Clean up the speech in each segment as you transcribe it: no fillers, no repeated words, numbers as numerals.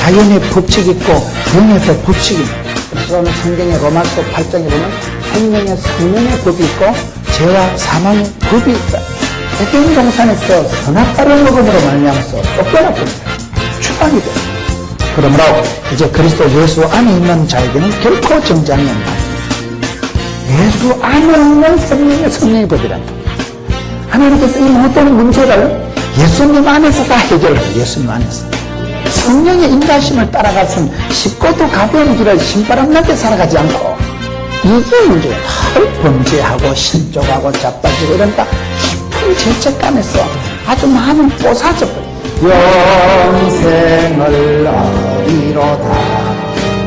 자연의 법칙이 있고 영의 또 법칙이 있고, 그래서 오늘 성경의 로마서 8장에 보면 생명의 성령의 법이 있고 죄와 사망의 법이 있다. 에덴 동산에서 선악과를 먹음으로 말미암아서 쫓겨났습니다. 추방이 됩니다. 그러므로 이제 그리스도 예수 안에 있는 자에게는 결코 정장이 없다. 예수 안에 있는 생명의 성령의 법이란다. 하나님께서 이 모든 문제를 예수님 안에서 다 해결해요. 예수님 안에서. 성령의 인자심을 따라가선 쉽고도 가벼운 길을 신바람 나게 살아가지 않고, 이게 문제예요. 범죄하고 실족하고 자빠지고 이런다 깊은 죄책감에서 아주 많은 뽀사져버려요. 영생을 얻이로다.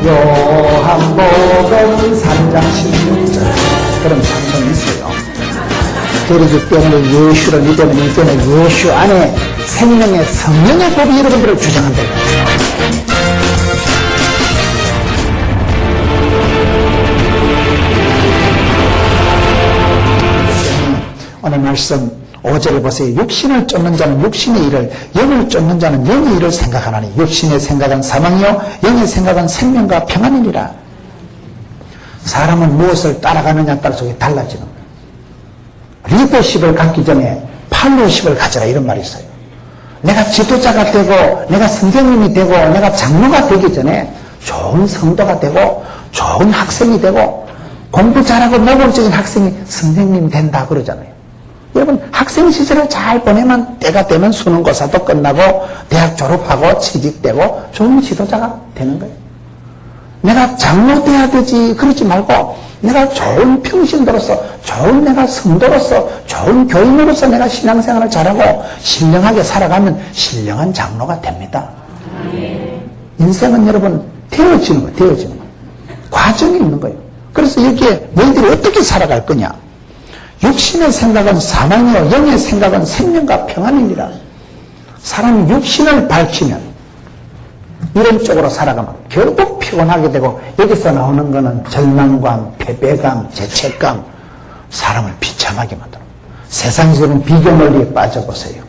요한복음 3장 16절. 그런 상성이 있어요. 그렇기 때문에 예수를 믿으면 이제는 예수 안에 생명의 성령의 법이 여러분들을 주장한다. 오늘 말씀 5절을 보세요. 육신을 쫓는 자는 육신의 일을, 영을 쫓는 자는 영의 일을 생각하나니 육신의 생각은 사망이요 영의 생각은 생명과 평안이니라. 사람은 무엇을 따라가느냐에 따라서 달라지는 거예요. 리더십을 갖기 전에 팔로우십을 가져라, 이런 말이 있어요. 내가 지도자가 되고 내가 선생님이 되고 내가 장로가 되기 전에 좋은 성도가 되고 좋은 학생이 되고 공부 잘하고 모범적인 학생이 선생님 된다 그러잖아요. 여러분, 학생 시절을 잘 보내면 때가 되면 수능고사도 끝나고 대학 졸업하고 취직되고 좋은 지도자가 되는 거예요. 내가 장로 돼야 되지 그러지 말고 내가 좋은 평신도로서, 좋은 내가 성도로서, 좋은 교인으로서 내가 신앙생활을 잘하고 신령하게 살아가면 신령한 장로가 됩니다. 인생은 여러분 되어지는 거예요. 되어지는 거예요. 과정이 있는 거예요. 그래서 여기에 너희들이 어떻게 살아갈 거냐. 육신의 생각은 사망이요 영의 생각은 생명과 평안이니라. 사람이 육신을 밝히면 이런 쪽으로 살아가면 결국 피곤하게 되고, 여기서 나오는 거는 절망감, 패배감, 죄책감, 사람을 비참하게 만들어. 세상에서는 비교 논리에 빠져보세요.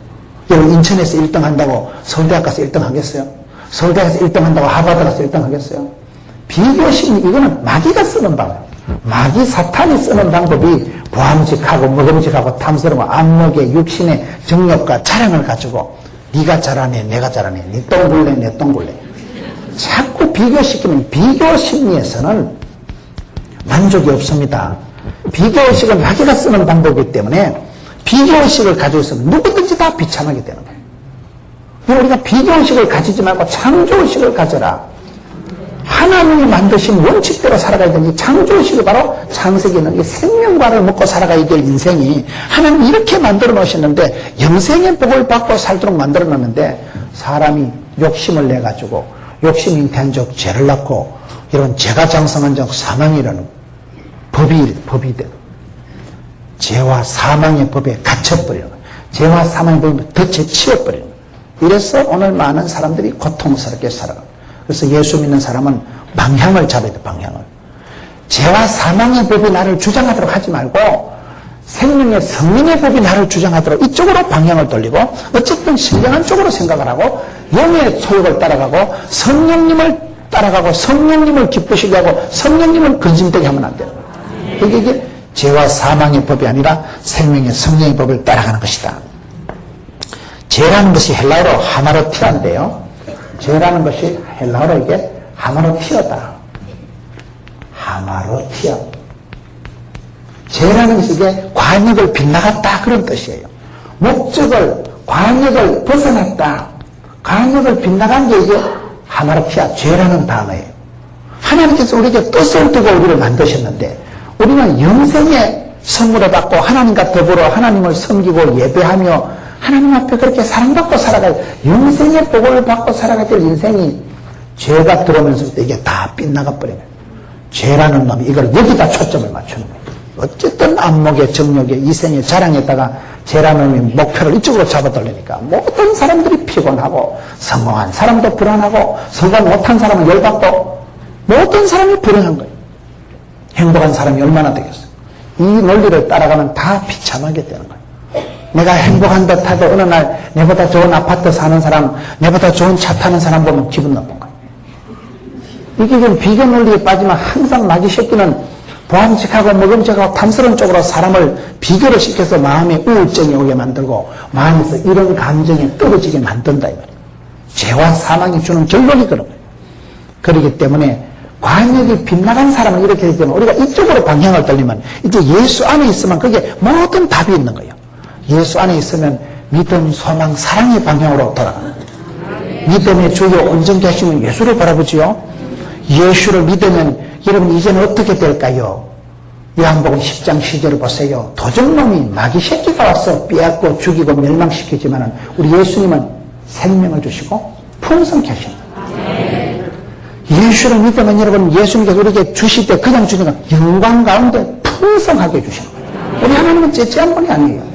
여러분, 인천에서 1등 한다고 서울대학 가서 1등 하겠어요? 서울대학에서 1등 한다고 하버드 가서 1등 하겠어요? 비교심리, 이거는 마귀가 쓰는 방법. 마귀 사탄이 쓰는 방법이 보암직하고 먹음직하고 탐스러워 안목의 육신의 정욕과 자랑을 가지고 네가 잘하네, 내가 잘하네, 네 똥굴래, 내 똥굴래. 자꾸 비교시키면 비교 심리에서는 만족이 없습니다. 비교의식은 마귀가 쓰는 방법이기 때문에 비교의식을 가지고 있으면 누구든지 다 비참하게 되는 거예요. 우리가 비교의식을 가지지 말고 창조의식을 가져라. 하나님이 만드신 원칙대로 살아가야 되는 창조의식이 바로 창세기에 있는 이 생명과를 먹고 살아가야 될 인생이, 하나님이 이렇게 만들어 놓으셨는데 영생의 복을 받고 살도록 만들어 놨는데 사람이 욕심을 내가지고 욕심 잉태한 적 죄를 낳고, 이런 죄가 장성한 적 사망이라는 법이 되는, 죄와 사망의 법에 갇혀버리는 거예요. 죄와 사망의 법에 덫에 치여버리는 거예요. 이래서 오늘 많은 사람들이 고통스럽게 살아갑니다. 그래서 예수 믿는 사람은 방향을 잡아야 돼. 방향을. 죄와 사망의 법이 나를 주장하도록 하지 말고 생명의 성령의 법이 나를 주장하도록 이쪽으로 방향을 돌리고, 어쨌든 신령한 쪽으로 생각을 하고 영의 소욕을 따라가고 성령님을 따라가고 성령님을 기쁘시게 하고 성령님을 근심되게 하면 안 돼요. 이게 죄와 사망의 법이 아니라 생명의 성령의 법을 따라가는 것이다. 죄라는 것이 헬라어로 하마르티아인데요, 죄라는 것이 헬라어로 이게 하마르티아다. 하마르티아. 죄라는 것이 이게 관역을 빗나갔다 그런 뜻이에요. 목적을, 관역을 벗어났다. 관역을 빗나간 게 이게 하마르티아, 죄라는 단어예요. 하나님께서 우리에게 뜻을 두고 우리를 만드셨는데, 우리는 영생의 선물을 받고 하나님과 더불어 하나님을 섬기고 예배하며 하나님 앞에 그렇게 사랑받고 살아가야, 영생의 복을 받고 살아가야 될 인생이 죄가 들어오면서부터 이게 다 빗나가 버리는 거예요. 죄라는 놈이 이걸 여기다 초점을 맞추는 거예요. 어쨌든 안목의 정욕의 이생의 자랑에다가 죄라는 놈이 목표를 이쪽으로 잡아돌리니까 모든 사람들이 피곤하고, 성공한 사람도 불안하고, 성공 못한 사람은 열받고, 모든 사람이 불행한 거예요. 행복한 사람이 얼마나 되겠어요? 이 논리를 따라가면 다 비참하게 되는 거예요. 내가 행복한 듯 하도 어느 날 내보다 좋은 아파트 사는 사람, 내보다 좋은 차 타는 사람 보면 기분 나쁜 거예요. 이게 좀 비교 논리에 빠지면 항상 마귀 새끼는 보암직하고 먹음직하고 탐스러운 쪽으로 사람을 비교를 시켜서 마음에 우울증이 오게 만들고 마음에서 이런 감정이 떨어지게 만든다 이 말이에요. 죄와 사망이 주는 결론이 그런 거예요. 그렇기 때문에 관역이 빗나간 사람은 이렇게 되기 때문에 우리가 이쪽으로 방향을 돌리면 이제 예수 안에 있으면 그게 모든 답이 있는 거예요. 예수 안에 있으면 믿음, 소망, 사랑의 방향으로 돌아가는 거예요. 믿음의 주요 온전케 하시면 예수를 바라보지요. 예수를 믿으면 여러분 이제는 어떻게 될까요? 요한복음 10장 10절을 보세요. 도적놈이 마귀 새끼가 와서 빼앗고 죽이고 멸망시키지만 우리 예수님은 생명을 주시고 풍성케 하십니다. 예수를 믿으면 여러분 예수님께서 우리에게 주실 때 그냥 주는 건 영광 가운데 풍성하게 주시는 거예요. 우리 하나님은 째째한 분이 아니에요.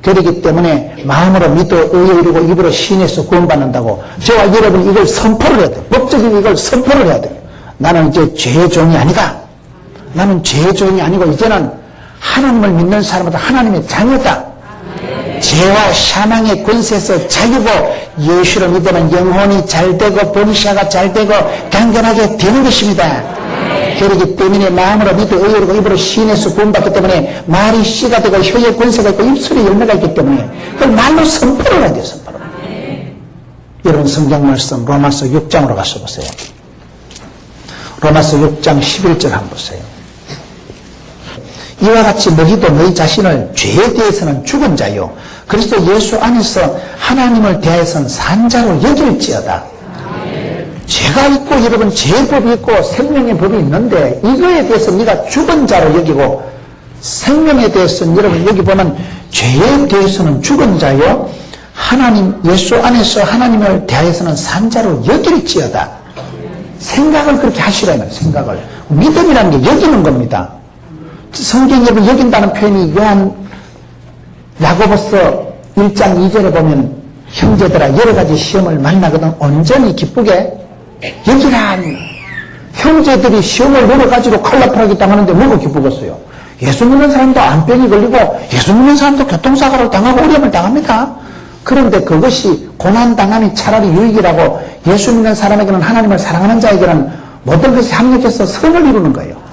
그렇기 때문에 마음으로 믿어 의에 이르고 입으로 신에서 구원받는다고 저와 여러분 이걸 선포를 해야 돼요. 법적인 이걸 선포를 해야 돼요. 나는 이제 죄의 종이 아니다. 나는 죄의 종이 아니고 이제는 하나님을 믿는 사람보다 하나님의 자녀다. 죄와 사망의 권세에서 자유고 예수를 믿으면 영혼이 잘되고 범시아가 잘되고 강건하게 되는 것입니다. 그렇기 때문에 마음으로 믿어 의로 입으로 신에서 구원받기 때문에 말이 씨가 되고 혀의 권세가 있고 입술에 열매가 있기 때문에 그걸 말로 선포를 해야 돼요. 선포를. 여러분 성경 말씀 로마서 6장으로 가서 보세요. 로마서 6장 11절 한번 보세요. 이와 같이 너희도 너희 자신을 죄에 대해서는 죽은 자요 그리스도 예수 안에서 하나님을 대하여서는 산 자로 여길지어다. 죄가 있고 여러분 죄의 법이 있고 생명의 법이 있는데 이거에 대해서 네가 죽은 자로 여기고 생명에 대해서는 여러분 여기 보면 죄에 대해서는 죽은 자요 하나님 예수 안에서 하나님을 대하여서는 산 자로 여길지어다. 생각을 그렇게 하시라는 생각을 믿음이라는 게 여기는 겁니다. 성경에 여긴다는 표현이 요한 야고보서 1장 2절에 보면 형제들아 여러 가지 시험을 만나거든 온전히 기쁘게 여기라. 형제들이 시험을 여러 가지로 칼라프하게 당하는데 뭐가 기쁘겠어요? 예수 믿는 사람도 암병이 걸리고 예수 믿는 사람도 교통사고를 당하고 어려움을 당합니다. 그런데 그것이 고난당함이 차라리 유익이라고 예수 믿는 사람에게는 하나님을 사랑하는 자에게는 모든 것이 합력해서 선을 이루는 거예요.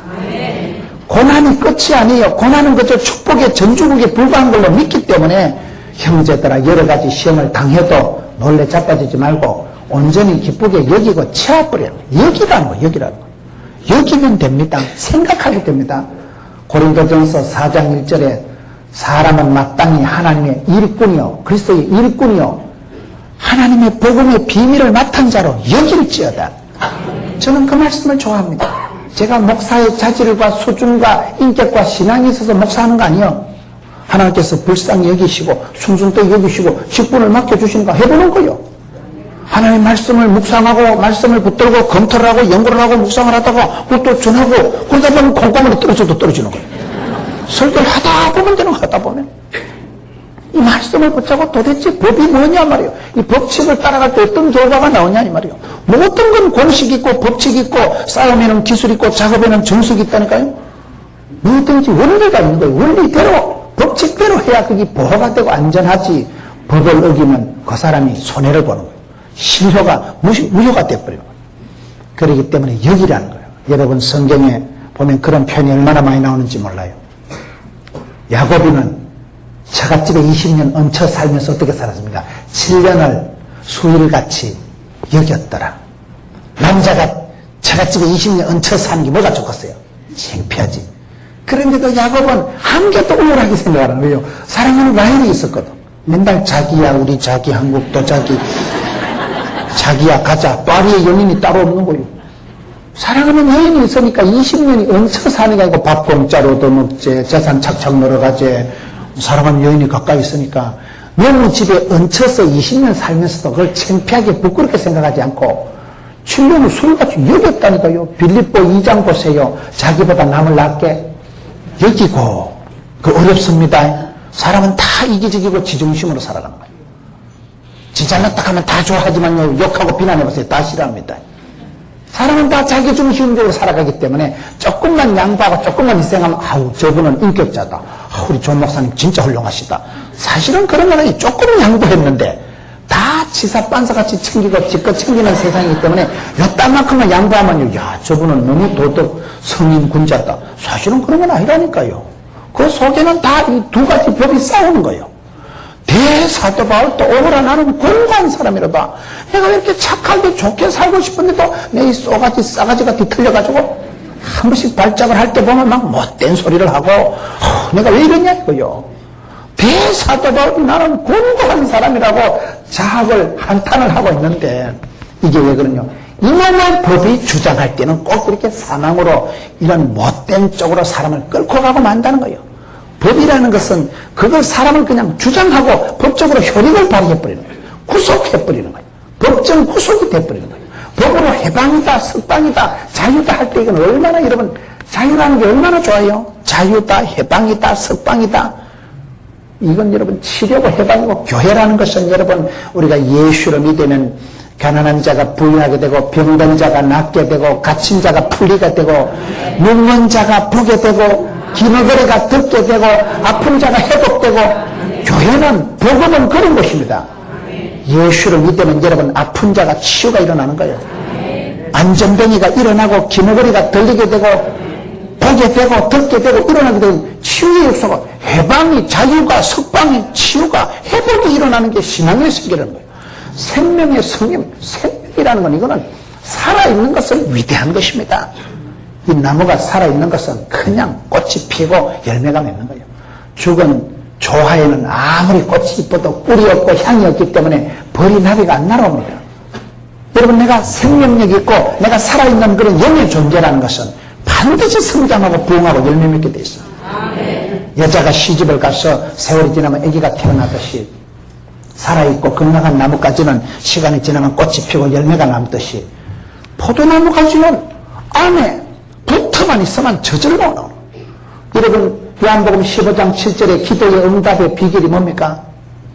고난이 끝이 아니에요. 고난은 그저 축복의 전주국에 불과한 걸로 믿기 때문에 형제들아 여러 가지 시험을 당해도 놀래 자빠지지 말고 온전히 기쁘게 여기고 채워버려요. 여기라는 거예요. 여기라는 거예요. 여기면 됩니다. 생각하게 됩니다. 고린도전서 4장 1절에 사람은 마땅히 하나님의 일꾼이요 그리스도의 일꾼이요 하나님의 복음의 비밀을 맡은 자로 여길지어다. 저는 그 말씀을 좋아합니다. 제가 목사의 자질과 수준과 인격과 신앙이 있어서 목사하는 거 아니에요. 하나님께서 불쌍히 여기시고 순순히 여기시고 직분을 맡겨주시는 거 해보는 거예요. 하나님 말씀을 묵상하고 말씀을 붙들고 검토를 하고 연구를 하고 묵상을 하다가 그것도 전하고 그러다 보면 콩고물이 떨어져도 떨어지는 거예요. 설교를 하다 보면 되는 거 하다 보면 이 말씀을 붙잡고 도대체 법이 뭐냐 말이에요. 이 법칙을 따라갈 때 어떤 결과가 나오냐 이 말이에요. 모든 건 공식 있고 법칙 있고 싸움에는 기술 있고 작업에는 정석이 있다니까요. 뭐든지 원리가 있는 거예요. 원리대로 법칙대로 해야 그게 보호가 되고 안전하지 법을 어기면 그 사람이 손해를 보는 거예요. 실효가 무효가 돼버려요. 그렇기 때문에 여기라는 거예요. 여러분 성경에 보면 그런 표현이 얼마나 많이 나오는지 몰라요. 야고보는 처갓집에 20년 얹혀 살면서 어떻게 살았습니까? 7년을 수일같이 여겼더라. 남자가 처갓집에 20년 얹혀 사는 게 뭐가 좋겠어요? 창피하지. 그런데도 야고보는 한개도 우울하게 생각하는 거예요. 사랑하는 라인이 있었거든. 맨날 자기야 우리 자기 한국도 자기야 가자. 파리에 연인이 따로 없는 거예요. 사랑하는 여인이 있으니까 20년이 얹혀 사는 게 아니고 밥 공짜로 얻어먹지 재산 착착 늘어가지 사랑하는 여인이 가까이 있으니까 너무 집에 얹혀서 20년 살면서도 그걸 창피하게 부끄럽게 생각하지 않고 7년을 술같이 여겼다니까요. 빌립보 2장 보세요. 자기보다 남을 낫게 여기고 그 어렵습니다. 사람은 다 이기적이고 지중심으로 살아가는 거예요. 지잘났다 하면 다 좋아하지만요. 욕하고 비난해보세요. 다 싫어합니다. 사람은 다 자기 중심적으로 살아가기 때문에 조금만 양보하고 조금만 희생하면 아우 저분은 인격자다. 우리 조 목사님 진짜 훌륭하시다. 사실은 그런 건 아니에요. 조금 양보했는데 다 시사반사같이 챙기고 지껏 챙기는 세상이기 때문에 요딴만큼만 양보하면 야 저분은 너무 도덕 성인 군자다. 사실은 그런 건 아니라니까요. 그 속에는 다 이 두 가지 법이 싸우는 거예요. 대사도 바울도 오호라 나는 공고한 사람이라다. 내가 이렇게 착하게 좋게 살고 싶은데도 내 이 쏘가지 싸가지가 뒤틀려가지고 한 번씩 발작을 할 때 보면 막 못된 소리를 하고 내가 왜 이러냐 이거요. 대사도 바울이 나는 공고한 사람이라고 자학을 한탄을 하고 있는데 이게 왜 그러냐. 이놈의 법이 주장할 때는 꼭 그렇게 사망으로 이런 못된 쪽으로 사람을 끌고 가고 만다는 거예요. 법이라는 것은 그걸 사람을 그냥 주장하고 법적으로 효력을 발휘해버리는 거예요. 구속해버리는 거예요. 법정 구속이 돼버리는 거예요. 법으로 해방이다, 석방이다, 자유다 할 때 이건 얼마나 여러분 자유라는 게 얼마나 좋아요. 자유다, 해방이다, 석방이다. 이건 여러분 치료고 해방이고 교회라는 것은 여러분 우리가 예수를 믿으면 가난한 자가 부유하게 되고 병든 자가 낫게 되고 갇힌 자가 풀리게 되고 묵는 자가 보게 되고 기너거리가 듣게 되고 아픈 자가 회복되고 교회는 복음은 그런 것입니다. 예수를 믿으면 여러분 아픈 자가 치유가 일어나는 거예요. 안전병이가 일어나고 기너거리가 들리게 되고 보게 되고 듣게 되고 일어나게 되는 치유의 역사가 해방이 자유가 석방이 치유가 회복이 일어나는 게 신앙의 세계라는 거예요. 생명의 성님, 생명이라는 건 이거는 살아있는 것은 위대한 것입니다. 이 나무가 살아있는 것은 그냥 꽃이 피고 열매가 맺는 거예요. 죽은 조화에는 아무리 꽃이 이뻐도 꿀이 없고 향이 없기 때문에 벌이 나비가 안 날아옵니다. 여러분 내가 생명력이 있고 내가 살아있는 그런 영의 존재라는 것은 반드시 성장하고 부흥하고 열매 맺게 돼 있어요. 여자가 시집을 가서 세월이 지나면 아기가 태어나듯이 살아있고 건강한 나무까지는 시간이 지나면 꽃이 피고 열매가 남듯이 포도나무 가지는 안에 붙어만 있으면 저절로 나오는 거예요. 여러분 요한복음 15장 7절에 기도의 응답의 비결이 뭡니까?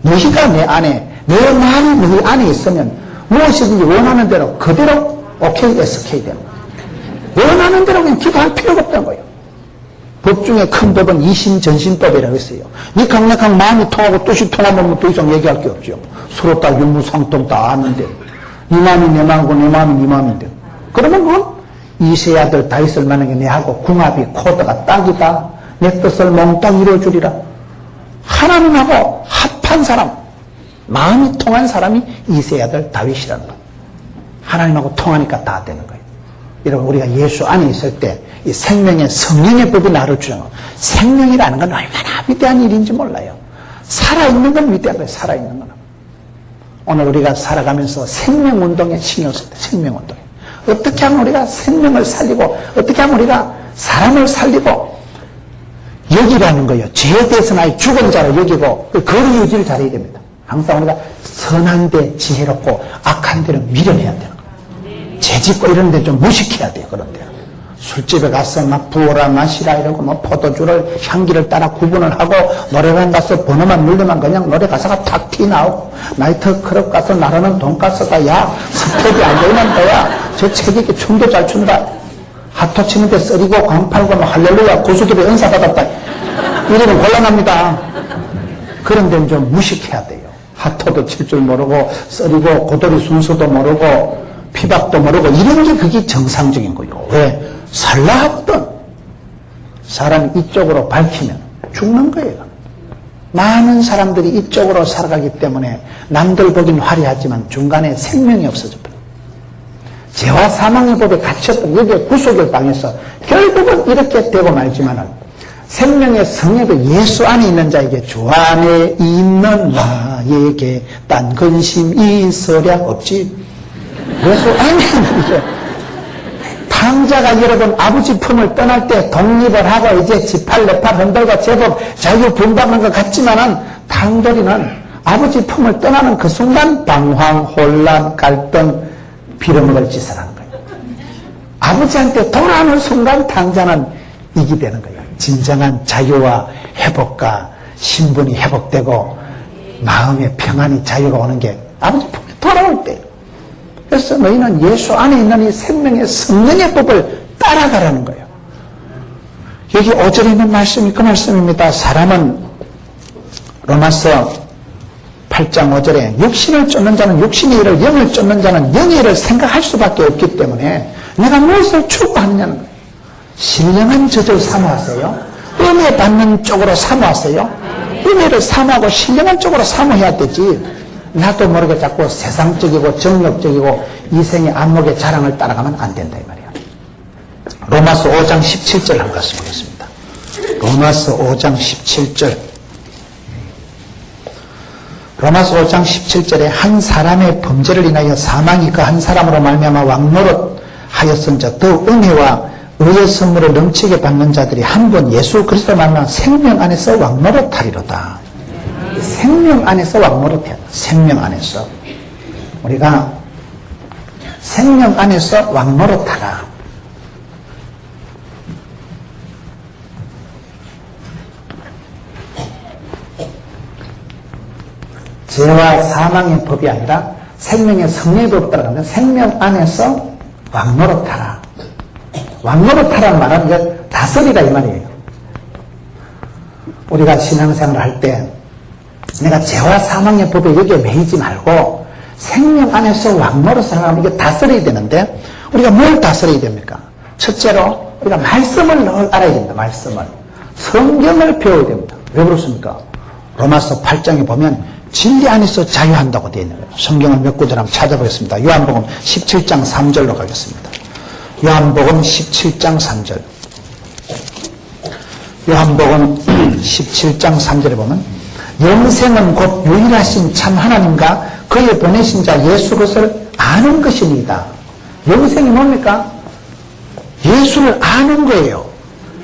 너희가 내 안에 내 말이 너희 안에 있으면 무엇이든지 원하는 대로 그대로 오케이 SK 되는 거예요. 원하는 대로 그냥 기도할 필요가 없다는 거예요. 법 중에 큰 법은 이심전심법이라고 했어요. 네 강력한 마음이 통하고 뜻이 통하면 더 이상 얘기할 게 없죠. 서로 다 유무상통 다 아는데 네 마음이 내 마음이고 내 마음이 네 마음인데 그러면 그건 이세 아들 다윗을 만약에 내하고 궁합이 코드가 딱이다. 내 뜻을 몽땅 이루어주리라. 하나님하고 합한 사람 마음이 통한 사람이 이세 아들 다윗이라는 거예요. 하나님하고 통하니까 다 되는 거예요. 여러분 우리가 예수 안에 있을 때 이 생명의 성령의 법이 나를 주장하고 생명이라는 건 얼마나 위대한 일인지 몰라요. 살아있는 건 위대한 거예요. 살아있는 건. 오늘 우리가 살아가면서 생명운동에 신경 쓸 때 생명운동에 어떻게 하면 우리가 생명을 살리고 어떻게 하면 우리가 사람을 살리고 여기라는 거예요. 죄에 대해서는 아예 죽은 자로 여기고 거리 유지를 잘해야 됩니다. 항상 우리가 선한 데 지혜롭고 악한 데는 미련해야 되는 거예요. 죄짓고 이런 데 좀 무식해야 돼요. 그런 데. 술집에 가서 막 부어라 마시라 이러고 뭐 포도주를 향기를 따라 구분을 하고 노래방 가서 번호만 누르면 그냥 노래 가사가 탁 튀나오고 나이트클럽 가서 나르는 돈가스가 야 스텝이 안 되는 거야. 저 체격이 춤도 잘 춘다. 핫토 치는데 썰이고 광팔고 뭐 할렐루야 고수들이 은사 받았다. 이러면 곤란합니다. 그런 데는 좀 무식해야 돼요. 핫토도 칠 줄 모르고 썰이고 고돌이 순서도 모르고 피박도 모르고 이런 게 그게 정상적인 거예요. 왜? 살라 하거든. 사람이 이쪽으로 밝히면 죽는 거예요. 많은 사람들이 이쪽으로 살아가기 때문에 남들 보긴 화려하지만 중간에 생명이 없어져 버려요. 죄와 사망의 법에 갇혔던 여기에 구속을 당해서 결국은 이렇게 되고 말지만은 생명의 성령도 예수 안에 있는 자에게 주 안에 있는 나에게 딴 근심이 있으랴 없지. 예수 안에 있는 자 당자가 여러분 아버지 품을 떠날 때 독립을 하고 이제 지팔 내팔 흔들고 제법 자유 분방한 것 같지만은 당돌이는 아버지 품을 떠나는 그 순간 방황, 혼란, 갈등, 빌어먹을 짓을 하는 거예요. 아버지한테 돌아오는 순간 당자는 이기 되는 거예요. 진정한 자유와 회복과 신분이 회복되고 마음의 평안이 자유가 오는 게 아버지 품에 돌아올 때예요. 그래서 너희는 예수 안에 있는 이 생명의 성령의 법을 따라가라는 거예요. 여기 5절에 있는 말씀이 그 말씀입니다. 사람은 로마서 8장 5절에 육신을 쫓는 자는 육신의 일을, 영을 쫓는 자는 영의 일을 생각할 수밖에 없기 때문에 내가 무엇을 추구하느냐는 거예요. 신령한 젖을 사모하세요. 은혜 받는 쪽으로 사모하세요. 은혜를 사모하고 신령한 쪽으로 사모해야 되지. 나도 모르게 자꾸 세상적이고 정력적이고 이생의 안목의 자랑을 따라가면 안 된다 이 말이에요. 로마서 5장 17절 한번 같이 보겠습니다. 로마서 5장 17절. 로마서 5장 17절에 한 사람의 범죄를 인하여 사망이 그 한 사람으로 말미암아 왕노릇 하였은즉 더 은혜와 의의 선물을 넘치게 받는 자들이 한 번 예수 그리스도 말미암아 생명 안에서 왕노릇하리로다. 생명 안에서 왕노릇해야 돼. 생명 안에서 우리가 생명 안에서 왕노릇하라. 죄와 사망의 법이 아니라 생명의 성령의 법을 따라가면 생명 안에서 왕노릇하라. 왕노릇하라는 말은 이제 다스리라 이 말이에요. 우리가 신앙생활을 할 때 내가 죄와 사망의 법에 여기에 매이지 말고 생명 안에서 왕노릇을 하면 이게 다스려야 되는데 우리가 뭘 다스려야 됩니까? 첫째로 우리가 말씀을 늘 알아야 됩니다. 말씀을. 성경을 배워야 됩니다. 왜 그렇습니까? 로마서 8장에 보면 진리 안에서 자유한다고 되어 있는 거예요. 성경을 몇 구절 한번 찾아보겠습니다. 요한복음 17장 3절로 가겠습니다. 요한복음 17장 3절. 요한복음 17장 3절에 보면 영생은 곧 유일하신 참 하나님과 그의 보내신 자 예수 그리스도를 아는 것입니다. 영생이 뭡니까? 예수를 아는 거예요.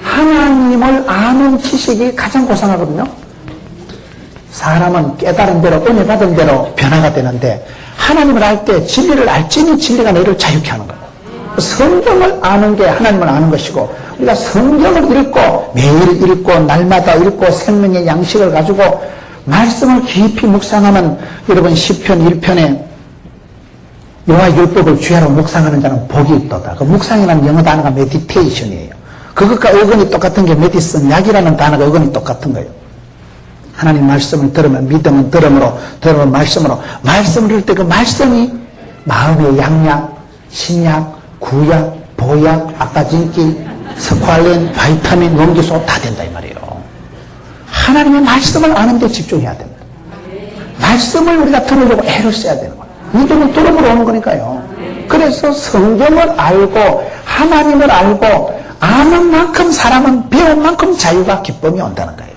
하나님을 아는 지식이 가장 고상하거든요. 사람은 깨달은 대로 은혜 받은 대로 변화가 되는데 하나님을 알 때 진리를 알지니 진리가 너희를 자유케 하는 거예요. 성경을 아는 게 하나님을 아는 것이고 우리가 성경을 읽고 매일 읽고 날마다 읽고 생명의 양식을 가지고 말씀을 깊이 묵상하면 여러분 시편 1편에 여호와의 율법을 주야로 묵상하는 자는 복이 있도다. 그 묵상이라는 영어 단어가 메디테이션이에요. 그것과 어근이 똑같은 게 메디슨, 약이라는 단어가 어근이 똑같은 거예요. 하나님 말씀을 들으면 믿음은 들음으로, 들으면 말씀으로. 말씀을 들을 때 그 말씀이 마음의 양약, 신약, 구약, 보약, 아까진기, 스ኳ린, 바이타민, 원기소 다 된다 이 말이에요. 하나님의 말씀을 아는 데 집중해야 됩니다. 말씀을 우리가 들으려고 애를 써야 되는 거예요. 믿음은 들음으로 오는 거니까요. 그래서 성경을 알고 하나님을 알고 아는 만큼 사람은 배운 만큼 자유가 기쁨이 온다는 거예요.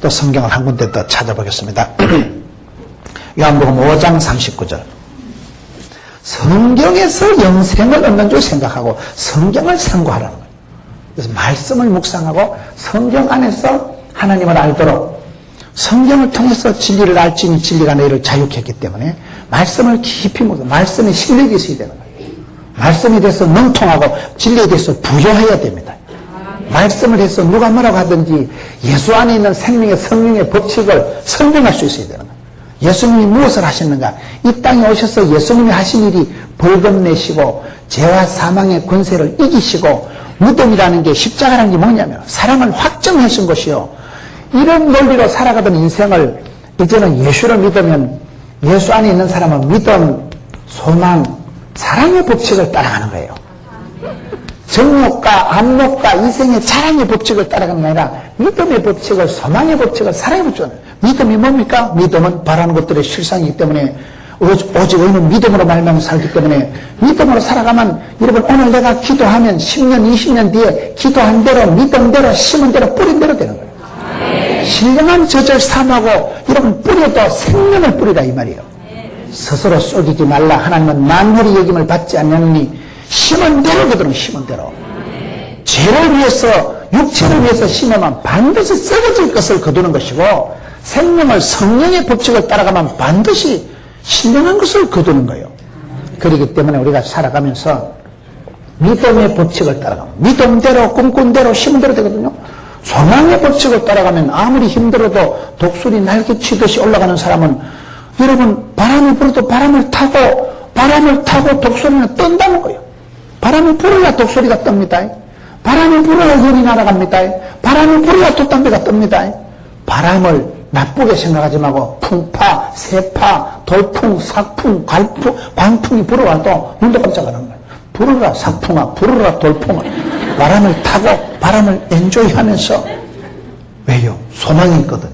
또 성경을 한 군데 더 찾아보겠습니다. 요한복음 5장 39절. 성경에서 영생을 얻는 줄 생각하고 성경을 상고하라는 거예요. 그래서 말씀을 묵상하고 성경 안에서 하나님을 알도록 성경을 통해서 진리를 알지니 진리가 너희를 자유케 했기 때문에 말씀을 깊이 묵상, 말씀에 실력이 있어야 되는 거예요. 말씀에 대해서 능통하고 진리에 대해서 부여해야 됩니다. 말씀을 해서 누가 뭐라고 하든지 예수 안에 있는 생명의 성령의 법칙을 설명할 수 있어야 되는 거예요. 예수님이 무엇을 하셨는가? 이 땅에 오셔서 예수님이 하신 일이 벌금 내시고 죄와 사망의 권세를 이기시고 무덤이라는 게 십자가라는 게 뭐냐면 사랑을 확정하신 것이요. 이런 논리로 살아가던 인생을 이제는 예수를 믿으면 예수 안에 있는 사람은 믿음, 소망, 사랑의 법칙을 따라가는 거예요. 정욕과 안목과 이생의 자랑의 법칙을 따라가는 게 아니라 믿음의 법칙을, 소망의 법칙을, 사랑의 법칙을. 믿음이 뭡니까? 믿음은 바라는 것들의 실상이기 때문에 오직 의인은 믿음으로 말미암아 살기 때문에 믿음으로 살아가면 여러분 오늘 내가 기도하면 10년, 20년 뒤에 기도한 대로 믿음대로 심은 대로 뿌린 대로 되는 거예요. 신령한 젖을 삼하고 여러분 뿌려도 생명을 뿌리라 이 말이에요. 스스로 쏘기지 말라. 하나님은 만물이 여김을 받지 않느니 심은 대로거든요. 심은 대로. 죄를 위해서 육체를 위해서 심으면 반드시 썩어질 것을 거두는 것이고 생명을 성령의 법칙을 따라가면 반드시 신령한 것을 거두는 거예요. 그렇기 때문에 우리가 살아가면서 믿음의 법칙을 따라가면 믿음대로 꿈꾼대로 심은 대로 되거든요. 소망의 법칙을 따라가면 아무리 힘들어도 독수리 날개치듯이 올라가는 사람은 여러분 바람이 불어도 바람을 타고 독수리는 뜬다는 거예요. 바람이 불어야 독수리가 뜹니다. 바람이 불어야 열이 날아갑니다. 바람이 불어야 돛담배가 뜹니다. 바람을 나쁘게 생각하지 말고 풍파, 세파, 돌풍, 삭풍, 광풍이 불어와도 눈도 깜짝 안 하는 거예요. 불어라 삭풍아, 불어라 돌풍아. 바람을 타고 바람을 엔조이하면서. 왜요? 소망이 있거든.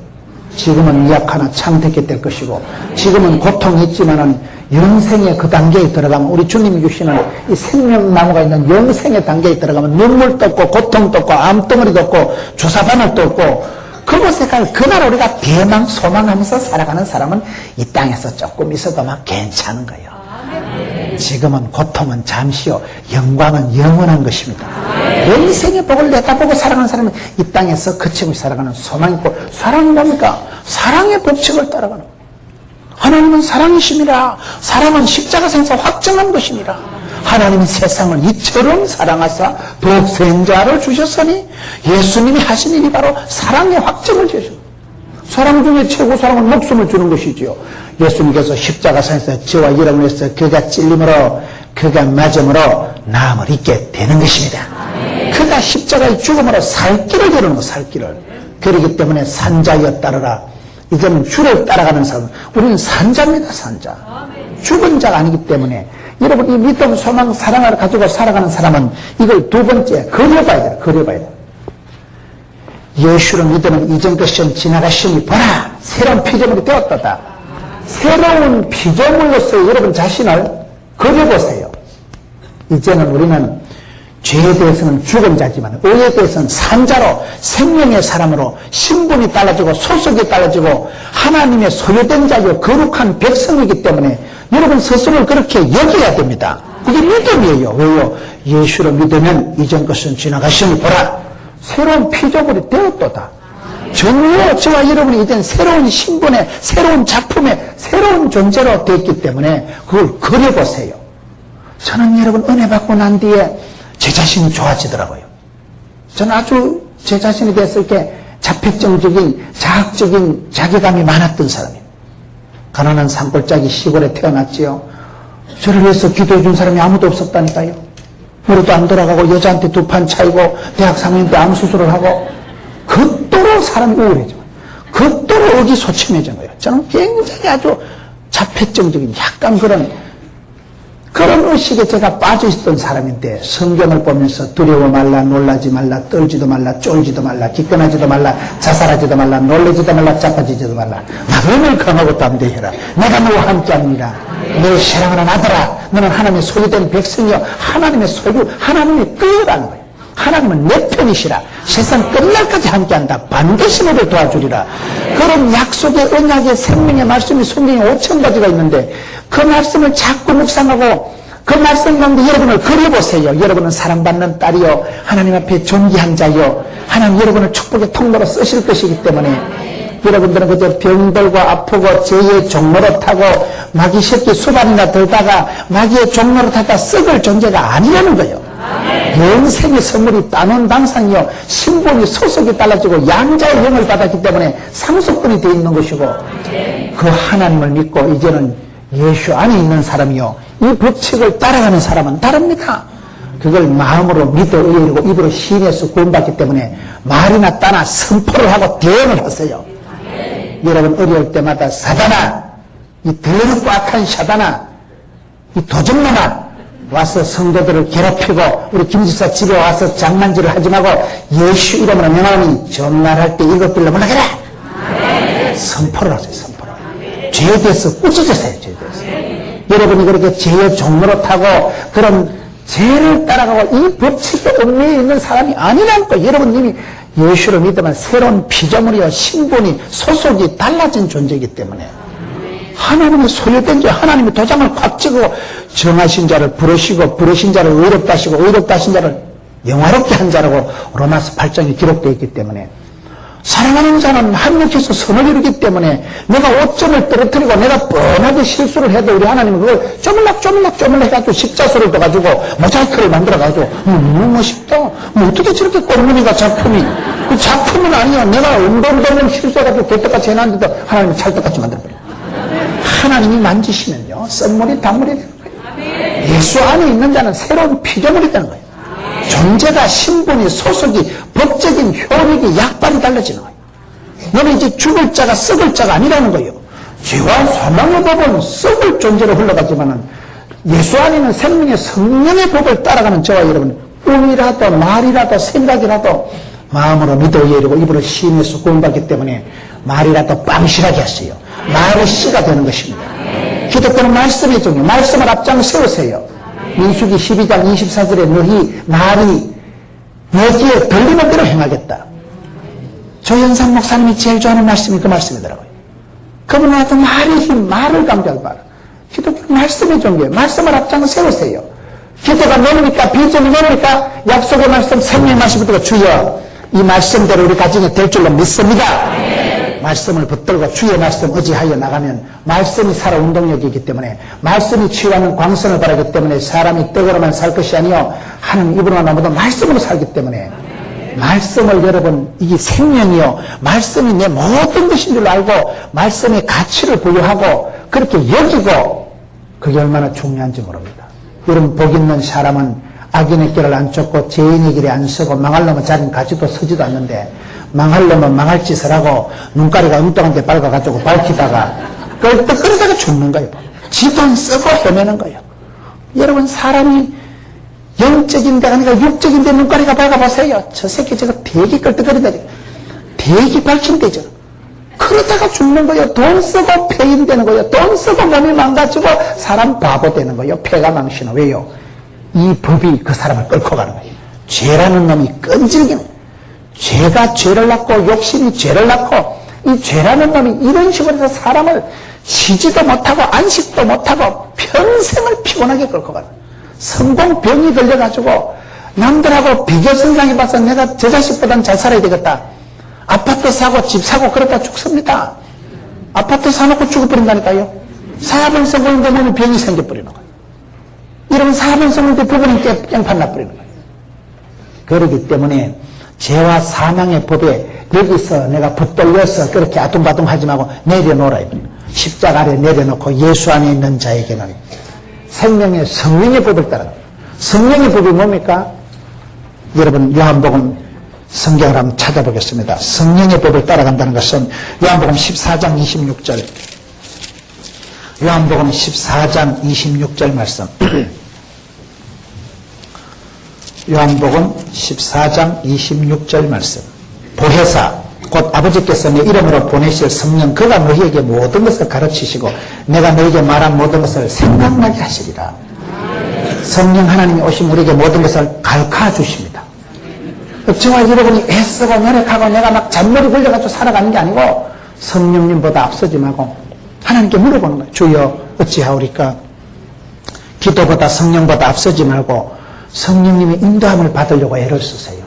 지금은 미약하나 창대케 될 것이고, 지금은 고통이 있지만은 영생의 그 단계에 들어가면, 우리 주님이 주시는 이 생명나무가 있는 영생의 단계에 들어가면 눈물도 없고 고통도 없고 암덩어리도 없고 주사바늘도 없고, 그곳에 갈 그날 우리가 대망 소망하면서 살아가는 사람은 이 땅에서 조금 있어도 막 괜찮은 거예요. 지금은 고통은 잠시요, 영광은 영원한 것입니다. 영생의 복을 내다보고 살아가는 사람은 이 땅에서 그치고 살아가는 소망이 있고, 사랑이 뭡니까? 사랑의 법칙을 따라가는 거예요. 하나님은 사랑이심이라. 사랑은 십자가상에서 확정한 것입니다. 하나님은 세상을 이처럼 사랑하사 독생자를 주셨으니, 예수님이 하신 일이 바로 사랑의 확정을 지으십니다. 사랑 중에 최고 사랑은 목숨을 주는 것이지요. 예수님께서 십자가상에서 저와 여러분을 위해서 그가 찔림으로, 그가 맞음으로 나음을 잊게 되는 것입니다. 그가 십자가의 죽음으로 살 길을 이루는 것, 살 길을. 그렇기 때문에 산자여 따르라. 이제는 주를 따라가는 사람, 우리는 산자입니다. 산자. 죽은 자가 아니기 때문에 여러분, 이 믿음, 소망, 사랑을 가지고 살아가는 사람은 이걸 두 번째 그려봐야 돼요. 그려봐야 돼요. 예수를 믿으면 이전 것은 지나가시니 보라, 새로운 피조물이 되었다. 새로운 피조물로서 여러분 자신을 그려보세요. 이제는 우리는 죄에 대해서는 죽은 자지만 의에 대해서는 산자로, 생명의 사람으로 신분이 달라지고 소속이 달라지고 하나님의 소유된 자요 거룩한 백성이기 때문에 여러분 스스로를 그렇게 여겨야 됩니다. 그게 믿음이에요. 왜요? 예수를 믿으면 이전 것은 지나가시니 보라, 새로운 피조물이 되었도다. 전혀 저와 여러분이 이젠 새로운 신분의, 새로운 작품의, 새로운 존재로 되었기 때문에 그걸 그려보세요. 저는 여러분 은혜 받고 난 뒤에 제 자신이 좋아지더라고요. 저는 아주 제 자신에 대해서 이렇게 자폐증적인, 자학적인 자괴감이 많았던 사람이에요. 가난한 산골짜기 시골에 태어났지요. 저를 위해서 기도해 준 사람이 아무도 없었다니까요. 머리도 안 돌아가고 여자한테 두 판 차이고 대학 3년 때 암 수술을 하고 극도로 사람이 우울해져요. 극도로 의기소침해진 거예요. 저는 굉장히 아주 자폐증적인 약간 그런 의식에 제가 빠져 있었던 사람인데, 성경을 보면서 두려워 말라, 놀라지 말라, 떨지도 말라, 쫄지도 말라, 기권하지도 말라, 자살하지도 말라, 놀라지도 말라, 자빠지지도 말라, 마음을 강하고 담대해라. 내가 너와 함께합니다. 내 사랑하는 아들아, 너는 하나님의 소유된 백성이여, 하나님의 소유, 하나님의 끝이라는 거예요. 하나님은 내 편이시라. 세상 끝날까지 함께한다. 반드시 너를 도와주리라. 그런 약속의 언약의 생명의 말씀이 성경에 5,000가지가 있는데, 그 말씀을 자꾸 묵상하고 그 말씀 가운데 여러분을 그려보세요. 여러분은 사랑받는 딸이요, 하나님 앞에 존귀한 자요, 하나님 여러분을 축복의 통로로 쓰실 것이기 때문에 여러분들은 그저 병들고 아프고 죄의 종로로 타고 마귀 새끼 수반이나 들다가 마귀의 종로로 타다 썩을 존재가 아니라는 거예요. 영생의 선물이 따놓은 당상이요, 신분이 소속이 달라지고 양자의 영을 받았기 때문에 상속권이 되어 있는 것이고, 그 하나님을 믿고 이제는 예수 안에 있는 사람이요, 이 법칙을 따라가는 사람은 다릅니다. 그걸 마음으로 믿어 의뢰하고 입으로 시인해서 구원받기 때문에 말이나 따나 선포를 하고 대응을 하세요. 여러분 어려울 때마다 사단아, 이 더럽고 악한 사단아, 이 도적놈아, 와서 성도들을 괴롭히고 우리 김지사 집에 와서 장난질을 하지 말고 예수 이름으로 명하니 전날할 때 이것들로 물러가라. 선포를 하세요. 선포를. 죄에 대해서 꾸짖으세요. 죄에 대해서. 여러분이 그렇게 죄의 종로로 타고 그런 죄를 따라가고 이 법칙의 은밀에 있는 사람이 아니라는 거. 여러분 이미 예수를 믿으면 새로운 피조물이요, 신분이, 소속이 달라진 존재이기 때문에 하나님의 소유된 자, 하나님의 도장을 콱 찍고 정하신 자를 부르시고 부르신 자를 의롭다 하시고 의롭다 하신 자를 영화롭게 한 자라고 로마서 8장에 기록되어 있기 때문에, 사랑하는 자는 합력해서 선을 이루기 때문에 내가 오점을 떨어뜨리고 내가 뻔하게 실수를 해도 우리 하나님은 그걸 쪼물락 해가지고 십자수를 떠가지고 모자이크를 만들어가지고 너무 멋있다. 뭐 어떻게 저렇게 꽃무늬가 작품이, 그 작품은 아니야. 내가 운동되면 실수해가지고 개떡같이 해놨는데도 하나님이 찰떡같이 만들어버려. 하나님이 만지시면요, 썬물이 단물이 되는 거예요. 예수 안에 있는 자는 새로운 피조물이 되는 거예요. 존재가, 신분이, 소속이, 법적인 효력이, 약발이 달라지는 거예요. 너는 이제 죽을 자가 썩을 자가 아니라는 거예요. 죄와 사망의 법은 썩을 존재로 흘러가지만은 예수 안에는 생명의 성령의 법을 따라가는 저와 여러분, 꿈이라도 말이라도 생각이라도 마음으로 믿어 이르고 입으로 시인해서 구원받기 때문에 말이라도 빵실하게 하세요. 말의 씨가 되는 것입니다. 기독교는 말씀이 중요해요. 말씀을 앞장 세우세요. 민수기 12장 24절에 너희 말이 너희에 들리는 대로 행하겠다. 조현상 목사님이 제일 좋아하는 말씀이 그 말씀이더라고요. 그분한테 말의 힘, 말을 강조하지 마라. 기독교는 말씀이 중요해요. 말씀을 앞장 세우세요. 기도가 뭡니까? 비전이 뭡니까? 약속의 말씀, 생명의 말씀부터 주여 이 말씀대로 우리 가정이 될 줄로 믿습니다. 말씀을 붙들고 주의 말씀 의지하여 나가면 말씀이 살아 운동력이기 때문에 말씀이 치유하는 광선을 바라기 때문에 사람이 떡으로만 살 것이 아니요 하는 입으로만 아무도 말씀으로 살기 때문에 말씀을 여러분 이게 생명이요 말씀이 내 모든 것인 줄 알고 말씀의 가치를 부여하고 그렇게 여기고 그게 얼마나 중요한지 모릅니다. 여러분 복 있는 사람은 악인의 길을 안 쫓고 죄인의 길에 안 서고 망할 놈은 자리는 가지도 서지도 않는데 망할 놈은 망할 짓을 하고 눈가리가 엉뚱한 데 밝아가지고 밝히다가 끌떡거리다가 죽는 거예요. 지도 안 쓰고 헤매는 거예요. 여러분 사람이 영적인 데가 아니라 육적인 데 눈가리가 밝아보세요. 저 새끼 저거 되게 끌떡거린다. 되게 밝힌 데죠. 그러다가 죽는 거예요. 돈 쓰고 폐인되는 거예요. 돈 쓰고 몸이 망가지고 사람 바보 되는 거예요. 폐가 망신은 왜요? 이 법이 그 사람을 끌고 가는 거예요. 죄라는 놈이 끈질기는 거예요. 죄가 죄를 낳고 욕심이 죄를 낳고 이 죄라는 놈이 이런 식으로 해서 사람을 쉬지도 못하고 안식도 못하고 평생을 피곤하게 끌고 가는 거예요. 성공병이 걸려가지고 남들하고 비교 선상해봐서 내가 저 자식보단 잘 살아야 되겠다. 아파트 사고 집 사고 그러다 죽습니다. 아파트 사놓고 죽어버린다니까요. 사업은 성공인데 몸에 병이 생겨버리는 거예요. 이러면 사업은 성공인데 부부는 깽판 나버리는 거예요. 그렇기 때문에 죄와 사망의 법에 여기서 내가 붙들려서 그렇게 아둥바둥하지 말고 내려놓으라. 십자가 아래 내려놓고 예수 안에 있는 자에게는 생명의 성령의 법을 따라. 성령의 법이 뭡니까? 여러분 요한복음 성경을 한번 찾아보겠습니다. 성령의 법을 따라간다는 것은 요한복음 14장 26절 요한복음 14장 26절 말씀 요한복음 14장 26절 말씀 보혜사 곧 아버지께서 내 이름으로 보내실 성령 그가 너희에게 모든 것을 가르치시고 내가 너희에게 말한 모든 것을 생각나게 하시리라. 성령 하나님이 오신 우리에게 모든 것을 가르쳐 주십니다. 저와 여러분이 애쓰고 노력하고 내가 막 잔머리 굴려가지고 살아가는 게 아니고 성령님보다 앞서지 말고 하나님께 물어보는 거예요. 주여 어찌하오리까? 기도보다 성령보다 앞서지 말고 성령님의 인도함을 받으려고 애를 쓰세요.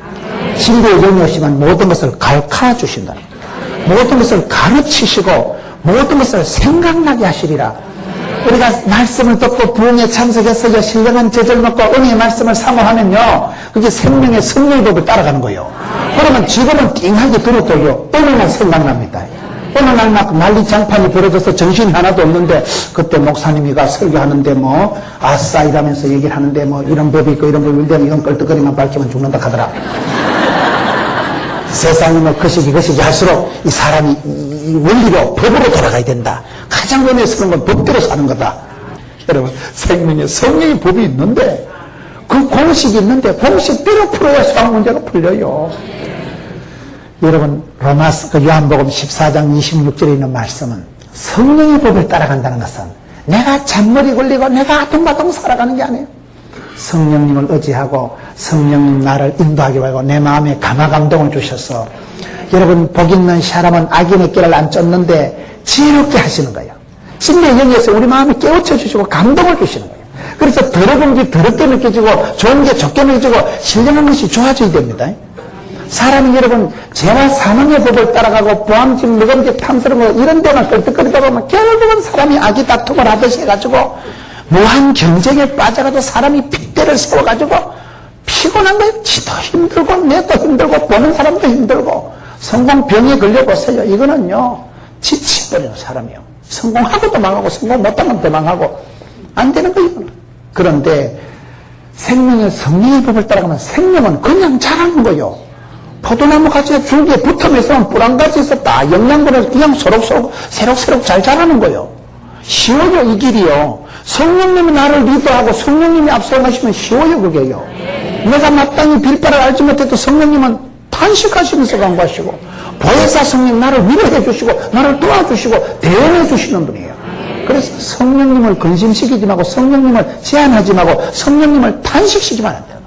진리의 영이 오시면 모든 것을 가르쳐 주신다. 모든 것을 가르치시고 모든 것을 생각나게 하시리라. 우리가 말씀을 듣고 부흥에 참석해서 신령한 제자를 먹고 은혜의 말씀을 사모하면요 그게 생명의 성령의 법을 따라가는 거예요. 그러면 지금은 띵하게 들었더요 어느 날 생각납니다. 어느 날 막 난리장판이 벌어져서 정신이 하나도 없는데 그때 목사님이가 설교하는데 뭐 아싸 이러면서 얘기를 하는데 뭐 이런 법이 있고 이런 법이 있는데 이건 끌떡거리만 밝히면 죽는다 하더라. 세상이 뭐 거시기 할수록 이 사람이 이 원리로 법으로 돌아가야 된다. 가장 원해서는 건 법대로 사는 거다. 여러분 생명의 성령의 법이 있는데 그 공식이 있는데 공식대로 풀어야 수학 문제가 풀려요. 여러분 로마서 그 요한복음 14장 26절에 있는 말씀은 성령의 법을 따라간다는 것은 내가 잔머리 굴리고 내가 아둥바둥 살아가는 게 아니에요. 성령님을 의지하고 성령님 나를 인도하기 바라고 내 마음에 감화감동을 주셔서 여러분 복 있는 사람은 악인의 길을 안 쫓는데 지혜롭게 하시는 거예요. 진리의 영에서 우리 마음을 깨우쳐 주시고 감동을 주시는 거예요. 그래서 더러운 게 더럽게 느껴지고 좋은 게 좋게 느껴지고 신령한 것이 좋아져야 됩니다. 사람이 여러분 죄와 사망의 법을 따라가고 보암집, 무검집, 탐스러운 거 이런 데만 끌떡거리다 보면 결국은 사람이 악이 다툼을 하듯이 해가지고 무한 경쟁에 빠져가지고 사람이 핏대를 세워가지고 피곤한 거예요. 지도 힘들고 내도 힘들고 보는 사람도 힘들고 성공병에 걸려보세요. 이거는요 지쳐버리는 사람이요. 성공하고도 망하고 성공 못하면 더 망하고 안 되는 거예요. 그런데 생명의 성령의 법을 따라가면 생명은 그냥 자라는 거예요. 포도나무 가지가 줄기에 붙으면서 뿌랑가지에서 다 영양분을 그냥 소록소록 새록새록 잘 자라는 거예요. 쉬워요, 이 길이요. 성령님이 나를 리더하고 성령님이 앞서가시면 쉬워요, 그게요. 내가 마땅히 빌바를 알지 못해도 성령님은 탄식하시면서 강구하시고, 보혜사 성령 나를 위로해 주시고, 나를 도와주시고, 대응해 주시는 분이에요. 그래서 성령님을 근심시키지 말고, 성령님을 제한하지 말고, 성령님을 탄식시키면 안 돼요.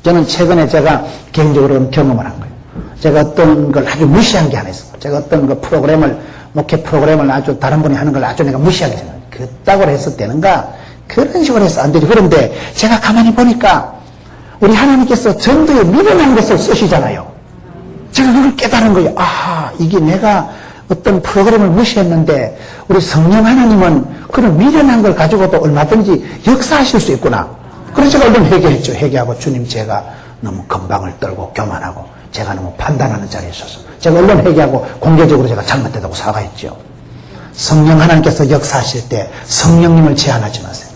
저는 최근에 제가 개인적으로 경험을 한 거예요. 제가 어떤 걸 아주 무시한 게 하나 있어요. 제가 어떤 그 목회 프로그램을 아주 다른 분이 하는 걸 아주 내가 무시하게 생각해요. 그따구로 해서 되는가? 그런 식으로 해서 안 되죠. 그런데 제가 가만히 보니까 우리 하나님께서 전도에 미련한 것을 쓰시잖아요. 제가 그걸 깨달은 거예요. 아, 이게 내가 어떤 프로그램을 무시했는데 우리 성령 하나님은 그런 미련한 걸 가지고도 얼마든지 역사하실 수 있구나. 그래서 제가 얼른 회개했죠. 회개하고 주님 제가 너무 건방을 떨고 교만하고 제가 너무 판단하는 자리에 있어서 제가 얼른 회개하고 공개적으로 제가 잘못했다고 사과했죠. 성령 하나님께서 역사하실 때 성령님을 제한하지 마세요.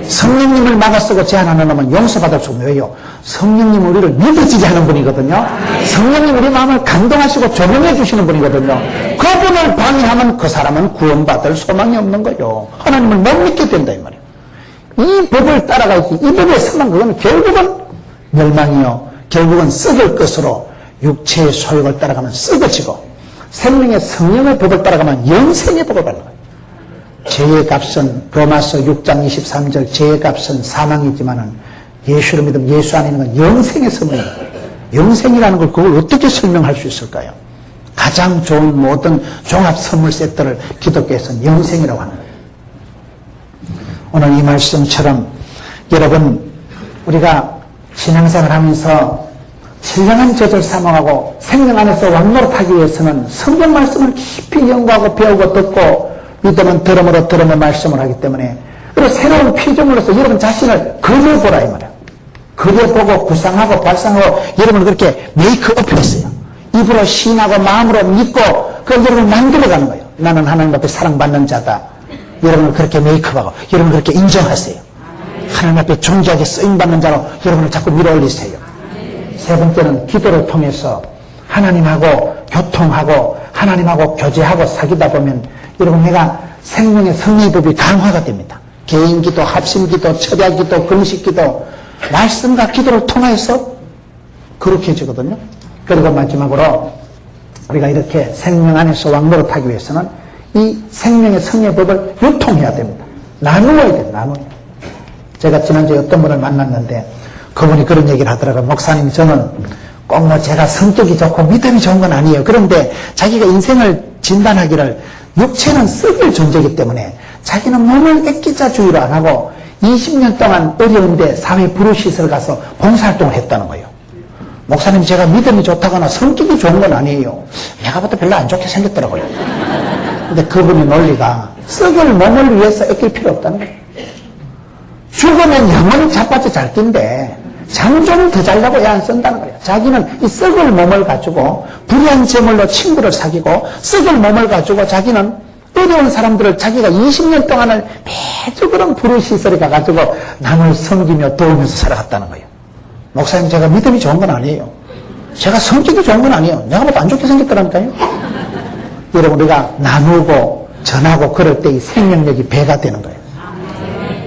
성령님을 막아쓰고 제한하는 놈은 용서받을 수 없는 왜요? 성령님 우리를 믿어지게 하는 분이거든요. 성령님 우리 마음을 감동하시고 조명해 주시는 분이거든요. 그분을 방해하면 그 사람은 구원받을 소망이 없는 거예요. 하나님을 못 믿게 된다 이 말이에요. 이 법을 따라가야지. 이 법에 서만 그건 결국은 멸망이요. 결국은 썩을 것으로 육체의 소욕을 따라가면 썩어지고 생명의 성령의 법을 따라가면 영생의 법을 받는 거예요. 죄의 값은 로마서 6장 23절 죄의 값은 사망이지만은 예수를 믿으면 예수 안에 있는 건 영생의 선물이에요. 영생이라는 걸 그걸 어떻게 설명할 수 있을까요? 가장 좋은 모든 종합 선물 세트를 기독교에서는 영생이라고 하는 거예요. 오늘 이 말씀처럼 여러분 우리가 신앙생활 하면서 신령한 젖을 사모하고 생명 안에서 왕노릇하기 위해서는 성경 말씀을 깊이 연구하고 배우고 듣고 믿음은 들음으로 들음의 말씀을 하기 때문에 그리고 새로운 피조물로서 여러분 자신을 그려보라 이 말이야. 그려보고 구상하고 발상하고 여러분을 그렇게 메이크업 했어요. 입으로 신하고 마음으로 믿고 그걸 여러분을 만들어가는 거예요. 나는 하나님 앞에 사랑받는 자다. 여러분을 그렇게 메이크업하고 여러분을 그렇게 인정하세요. 하나님 앞에 존귀하게 쓰임받는 자로 여러분을 자꾸 밀어올리세요. 세 번째는 기도를 통해서 하나님하고 교통하고 하나님하고 교제하고 사귀다 보면 여러분 내가 생명의 성리법이 강화가 됩니다. 개인기도, 합심기도, 철야기도, 금식기도 말씀과 기도를 통해서 그렇게 해지거든요. 그리고 마지막으로 우리가 이렇게 생명 안에서 왕노릇하기 위해서는 이 생명의 성리법을 유통해야 됩니다. 나누어야 돼요. 나누어야. 제가 지난주에 어떤 분을 만났는데 그분이 그런 얘기를 하더라고요. 목사님 저는 꼭 뭐 제가 성격이 좋고 믿음이 좋은 건 아니에요. 그런데 자기가 인생을 진단하기를 육체는 썩을 존재이기 때문에 자기는 몸을 애끼자주의로 안 하고 20년 동안 어려운데 사회 불우시설 가서 봉사활동을 했다는 거예요. 목사님 제가 믿음이 좋다거나 성격이 좋은 건 아니에요. 내가 봐도 별로 안 좋게 생겼더라고요. 근데 그분의 논리가 썩을 몸을 위해서 애낄 필요 없다는 거예요. 죽으면 영원히 자빠져 잘 낀데 장 좀 더 잘라고 애 안 쓴다는 거예요. 자기는 이 썩을 몸을 가지고 불의한 제물로 친구를 사귀고 썩을 몸을 가지고 자기는 어려운 사람들을 자기가 20년 동안을 매주 그런 불우시설에 가가지고 남을 섬기며 도우면서 살아갔다는 거예요. 목사님 제가 믿음이 좋은 건 아니에요. 제가 성격이 좋은 건 아니에요. 내가 봐도 안 좋게 생겼더라니까요. 여러분 우리가 나누고 전하고 그럴 때 이 생명력이 배가 되는 거예요.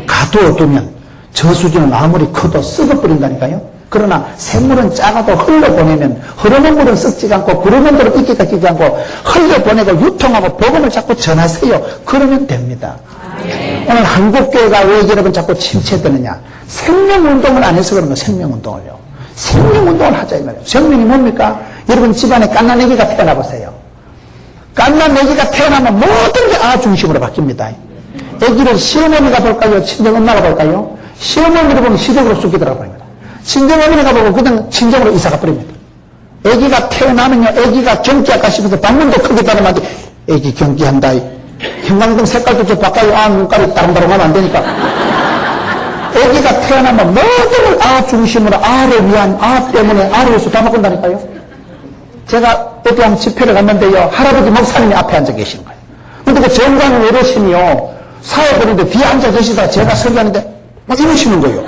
가두어두면 저수지는 아무리 커도 썩어버린다니까요. 그러나 샘물은 작아도 흘려보내면 흐르는 물은 썩지 않고 구르는 물은 있기가 끼지 않고 흘려보내고 유통하고 복음을 자꾸 전하세요. 그러면 됩니다. 오늘 한국교회가 왜 여러분 자꾸 침체되느냐. 생명운동을 안 해서 그런 거예요. 생명운동을요. 생명운동을 하자 이 말이에요. 생명이 뭡니까? 여러분 집안에 갓난 아기가 태어나 보세요. 갓난 아기가 태어나면 모든 게 아 중심으로 바뀝니다. 아기를 시어머니가 볼까요? 친정엄마가 볼까요? 시어머니를 보면 시댁으로 쑥기더라고 버립니다. 친정어머니가 보고 그냥 친정으로 이사가 버립니다. 아기가 태어나면요, 아기가 경기할까 싶어서 방문도 크게 따르면 아기 경기한다. 형광등 색깔도 좀 바꿔요. 아, 눈깔이 다른다고 하면 안 되니까. 아기가 태어나면 모든 걸 아 중심으로, 아를 위한, 아 때문에, 아를 위해서 다 바꾼다니까요. 제가 어디 한 집회를 갔는데요, 할아버지 목사님이 앞에 앉아 계시는 거예요. 근데 그 정관 어르신이요, 사회 보는데 뒤에 앉아 계시다 제가 설교하는데 막 이러시는 거예요.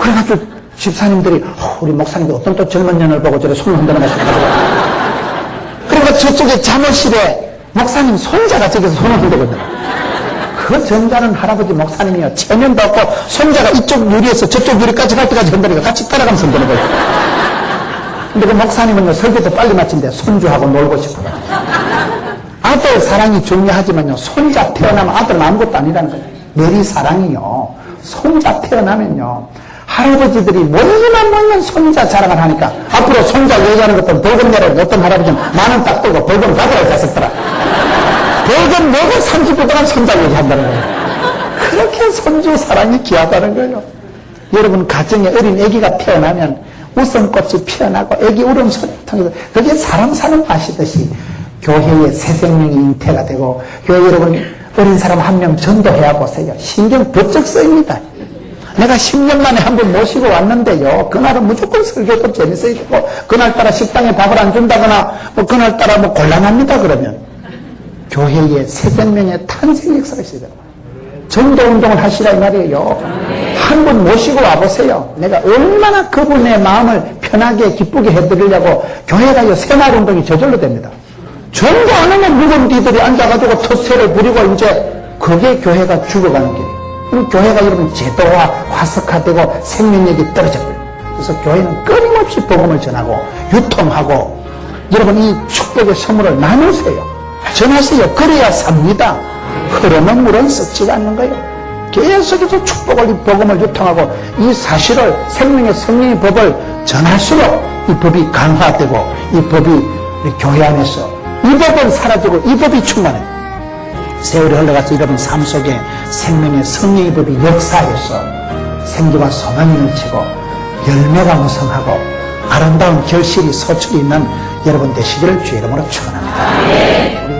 그래가지고 집사님들이 우리 목사님도 어떤 또 젊은 년을 보고 저래 손을 흔드는 것을 가지고 그러니까 저쪽에 잠옷실에 목사님 손자가 저기서 손을 흔들거든요. 그 전자는 할아버지 목사님이요. 체면도 없고 손자가 이쪽 유리에서 저쪽 유리까지 갈 때까지 흔드니까 같이 따라가면서 흔드는 거예요. 근데 그 목사님은요, 설교도 빨리 마친데 손주하고 놀고 싶어요. 아들 사랑이 중요하지만요, 손자 태어나면 아들은 아무것도 아니라는 거예요. 내리 사랑이요. 손자 태어나면요, 할아버지들이 뭐만 손자 자랑을 하니까 앞으로 손자 얘기하는 것도 벌금 내라고 어떤 할아버지는 만원 딱 들고 벌금 받으라고 했었더라. 벌금 내고 30분 동안 손자 얘기한다는 거예요. 그렇게 손주 사랑이 귀하다는 거예요. 여러분 가정에 어린 아기가 태어나면 웃음꽃이 피어나고 아기 울음소리를 통해서 그게 사람 사는 맛이듯이 교회의 새 생명이 잉태가 되고 교회 여러분 어린 사람 한 명 전도해야 보세요. 신경 번쩍 쓰입니다. 내가 10년 만에 한 번 모시고 왔는데요. 그날은 무조건 설교도 재밌어야 되고 그날따라 식당에 밥을 안 준다거나 뭐 그날따라 뭐 곤란합니다. 그러면 교회의 새 생명의 탄생 역사가 있어야 돼요. 전도운동을 하시라 이 말이에요. 한 분 모시고 와보세요. 내가 얼마나 그분의 마음을 편하게 기쁘게 해드리려고 교회가요 새마을운동이 저절로 됩니다. 전도 안 하면 묵은디들이 앉아가지고 텃세를 부리고 이제 그게 교회가 죽어가는 길이에요. 그럼 교회가 여러분 제도화, 화석화되고 생명력이 떨어져버려요. 그래서 교회는 끊임없이 복음을 전하고 유통하고 여러분 이 축복의 선물을 나누세요. 전하세요. 그래야 삽니다. 흐르는 물은 썩지가 않는 거예요. 계속해서 축복을 이 복음을 유통하고 이 사실을 생명의 성령의 법을 전할수록 이 법이 강화되고 이 법이 우리 교회 안에서 이 법은 사라지고 이 법이 충만해요. 세월이 흘러가서 여러분 삶 속에 생명의 성령의 법이 역사해서 생기와 소망이 넘치고 열매가 무성하고 아름다운 결실이 소출이 있는 여러분 되시기를 주의 이름으로 축원합니다.